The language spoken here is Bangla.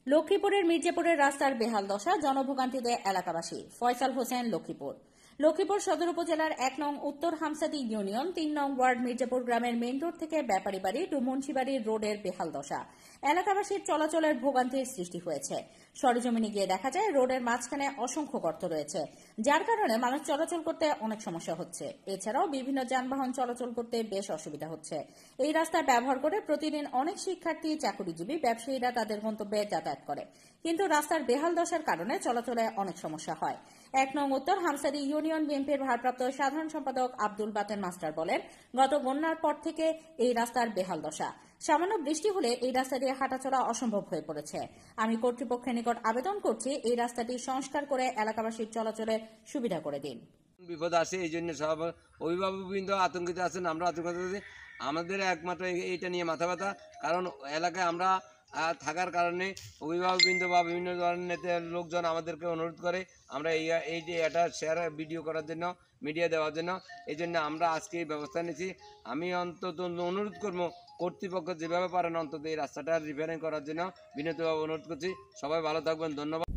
লক্ষ্মীপুরের মির্জাপুরের রাস্তার বেহাল দশা, জনভোগান্তিতে এলাকাবাসী। ফয়সাল হোসেন, লক্ষ্মীপুর সদর উপজেলার 1 নং উত্তর হামসাদি ইউনিয়ন 3 নং ওয়ার্ড মির্জাপুর গ্রামের মেইন রোড থেকে ব্যাপারী বাড়ি টু মুন্সিবাড়ির রোডের বেহাল দশা। এলাকাবাসীর চলাচলের ভোগান্তির সৃষ্টি হয়েছে। সরেজমিনে গিয়ে দেখা যায় রোডের মাঝখানে অসংখ্য গর্ত রয়েছে, যার কারণে মানুষ চলাচল করতে অনেক সমস্যা হচ্ছে। এছাড়াও বিভিন্ন যানবাহন চলাচল করতে বেশ অসুবিধা হচ্ছে। এই রাস্তা ব্যবহার করে প্রতিদিন অনেক শিক্ষার্থী, চাকুরিজীবী, ব্যবসায়ীরা তাদের গন্তব্যে যাতায়াত করে, কিন্তু রাস্তার বেহাল দশার কারণে চলাচলে অনেক সমস্যা হয়। 1 নং উত্তর হামসাদি ইউনিয়ন বিএনপির ভারপ্রাপ্ত সাধারণ সম্পাদক আব্দুল বাতেন মাস্টার বলেন, গত বন্যার পর থেকে এই রাস্তার বেহাল দশা। সামান্য বৃষ্টি হলে এই রাস্তা দিয়ে হাঁটাচলা অসম্ভব হয়ে পড়েছে। আমি কর্তৃপক্ষের নিকট আবেদন করছি, এই রাস্তাটি সংস্কার করে এলাকাবাসীর চলাচলের সুবিধা করে দিন। বিপদ আসে, এই জন্য সব অভিভাবকবৃন্দ আতঙ্কিত আছেন, আমরা আতঙ্কিত আছি। আমাদের একমাত্র এইটা নিয়ে মাথা ব্যথা, কারণ এলাকায় আমরা থাকার কারণে অভিভাবকবৃন্দ বা বিভিন্ন ধরনের নেতা লোকজন আমাদেরকে অনুরোধ করে আমরা এই যে এটা শেয়ার ভিডিও করার জন্য, মিডিয়া দেওয়ার জন্য, এই জন্য আমরা আজকে এই ব্যবস্থা নিয়েছি। আমি অন্তত অনুরোধ করবো কর্তৃপক্ষ যেভাবে পারেন অন্তত এই রাস্তাটা রিপেয়ারিং করার জন্য বিনীতভাবে অনুরোধ করছি। সবাই ভালো থাকবেন, ধন্যবাদ।